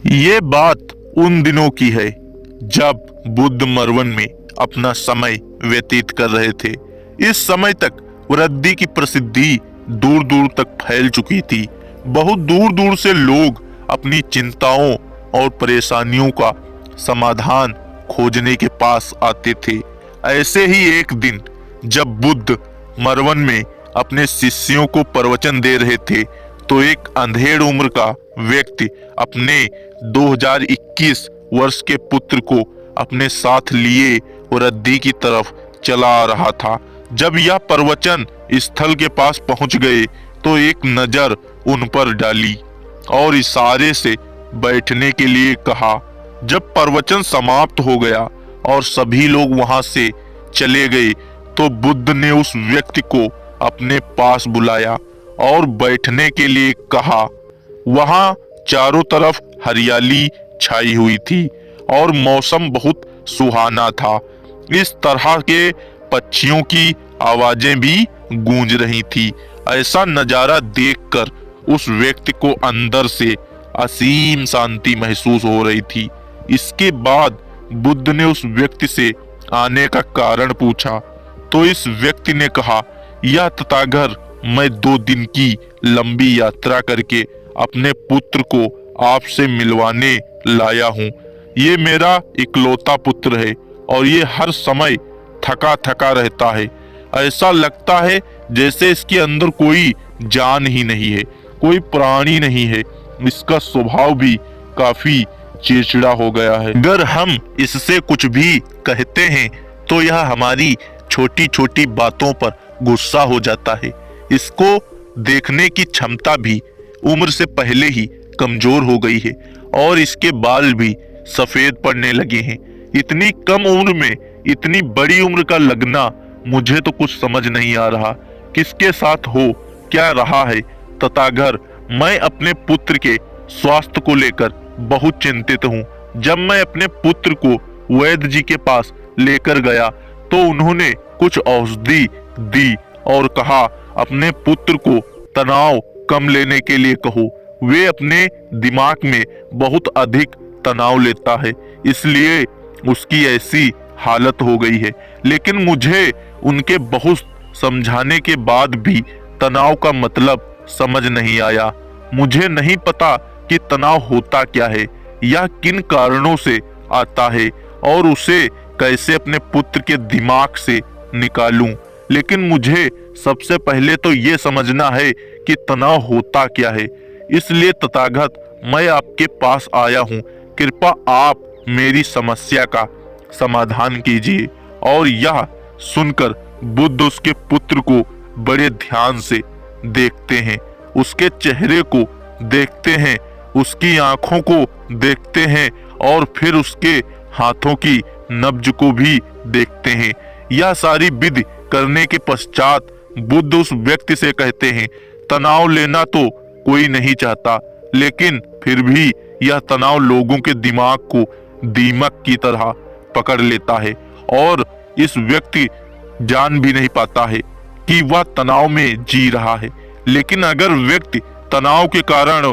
ये बात उन दिनों की है जब बुद्ध मरवन में अपना समय व्यतीत कर रहे थे। इस समय तक वृद्धि की प्रसिद्धि दूर दूर तक फैल चुकी थी। बहुत दूर दूर से लोग अपनी चिंताओं और परेशानियों का समाधान खोजने के पास आते थे। ऐसे ही एक दिन जब बुद्ध मरवन में अपने शिष्यों को प्रवचन दे रहे थे तो एक अंधेड़ उम्र का व्यक्ति अपने 2021 वर्ष के पुत्र को अपने साथ लिए वृद्धि की तरफ चला आ रहा था। जब यह प्रवचन स्थल के पास पहुंच गए तो एक नजर उन पर डाली और इशारे से बैठने के लिए कहा। जब प्रवचन समाप्त हो गया और सभी लोग वहां से चले गए तो बुद्ध ने उस व्यक्ति को अपने पास बुलाया और बैठने के लिए कहा। वहां चारों तरफ हरियाली छाई हुई थी और मौसम बहुत सुहाना था। इस तरह के पक्षियों की आवाजें भी गूंज रही थी। ऐसा नजारा देखकर उस व्यक्ति को अंदर से असीम शांति महसूस हो रही थी। इसके बाद बुद्ध ने उस व्यक्ति से आने का कारण पूछा तो इस व्यक्ति ने कहा, यह तथागत मैं 2 दिन की लंबी यात्रा करके अपने पुत्र को आपसे मिलवाने लाया हूँ। ये मेरा इकलौता पुत्र है और ये हर समय थका थका रहता है। ऐसा लगता है जैसे इसके अंदर कोई जान ही नहीं है, कोई प्राणी नहीं है। इसका स्वभाव भी काफी चिड़चिड़ा हो गया है। अगर हम इससे कुछ भी कहते हैं तो यह हमारी छोटी छोटी बातों पर गुस्सा हो जाता है। इसको देखने की क्षमता भी उम्र से पहले ही कमजोर हो गई है और इसके बाल भी सफेद पड़ने लगे हैं। इतनी कम उम्र में इतनी बड़ी उम्र का लगना मुझे तो कुछ समझ नहीं आ रहा। किसके साथ हो क्या रहा है तथागत? मैं अपने पुत्र के स्वास्थ्य को लेकर बहुत चिंतित हूँ। जब मैं अपने पुत्र को वैद्य जी के पास लेकर गया तो उन्होंने कुछ औषधि दी और कहा अपने पुत्र को तनाव कम लेने के लिए कहो। वे अपने दिमाग में बहुत अधिक तनाव लेता है, इसलिए उसकी ऐसी हालत हो गई है। लेकिन मुझे उनके बहुत समझाने के बाद भी तनाव का मतलब समझ नहीं आया। मुझे नहीं पता कि तनाव होता क्या है या किन कारणों से आता है और उसे कैसे अपने पुत्र के दिमाग से निकालूं। लेकिन मुझे सबसे पहले तो ये समझना है कि तनाव होता क्या है। इसलिए तथागत मैं आपके पास आया हूँ। कृपया आप मेरी समस्या का समाधान कीजिए। और यह सुनकर बुद्ध उसके पुत्र को बड़े ध्यान से देखते हैं, उसके चेहरे को देखते हैं, उसकी आंखों को देखते हैं और फिर उसके हाथों की नब्ज को भी देखते हैं। यह सारी विधि करने के पश्चात बुद्ध उस व्यक्ति से कहते हैं, तनाव लेना तो कोई नहीं चाहता, लेकिन फिर भी यह तनाव लोगों के दिमाग को दीमक की तरह पकड़ लेता है और इस व्यक्ति जान भी नहीं पाता है कि वह तनाव में जी रहा है। लेकिन अगर व्यक्ति तनाव के कारण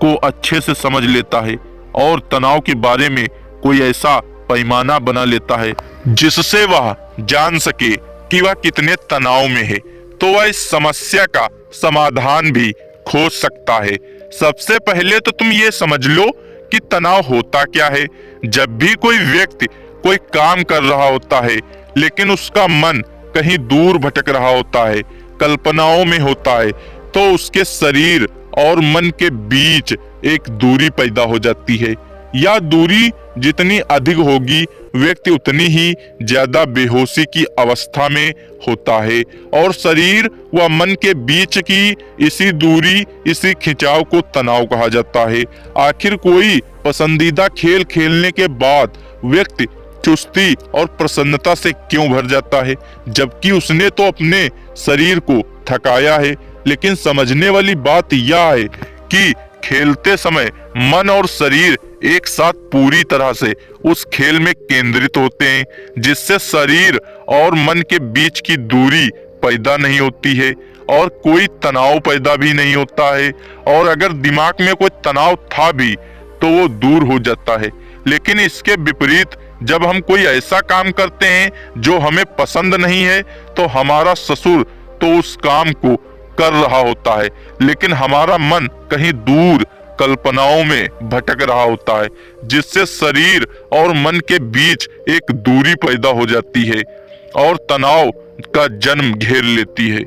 को अच्छे से समझ लेता है और तनाव के बारे में कोई ऐसा पैमाना बना लेता है जिससे वह जान सके कि वह कितने तनाव में है, तो वह इस समस्या का समाधान भी खोज सकता है। सबसे पहले तो तुम ये समझ लो कि तनाव होता क्या है। जब भी कोई व्यक्ति कोई काम कर रहा होता है लेकिन उसका मन कहीं दूर भटक रहा होता है, कल्पनाओं में होता है, तो उसके शरीर और मन के बीच एक दूरी पैदा हो जाती है। यह दूरी जितनी अधिक होगी व्यक्ति उतनी ही ज्यादा बेहोशी की अवस्था में होता है और शरीर व मन के बीच की इसी दूरी, इसी खिंचाव को तनाव कहा जाता है। आखिर कोई पसंदीदा खेल खेलने के बाद व्यक्ति चुस्ती और प्रसन्नता से क्यों भर जाता है, जबकि उसने तो अपने शरीर को थकाया है। लेकिन समझने वाली बात यह है कि खेलते समय मन और शरीर एक साथ पूरी तरह से उस खेल में केंद्रित होते हैं, जिससे शरीर और मन के बीच की दूरी पैदा नहीं होती है और कोई तनाव पैदा भी नहीं होता है, और अगर दिमाग में कोई तनाव था भी तो वो दूर हो जाता है। लेकिन इसके विपरीत जब हम कोई ऐसा काम करते हैं जो हमें पसंद नहीं है, तो हमारा ससुर तो उस काम को कर रहा होता है, लेकिन हमारा मन कहीं दूर कल्पनाओं में भटक रहा होता है, जिससे शरीर और मन के बीच एक दूरी पैदा हो जाती है और तनाव का जन्म घेर लेती है।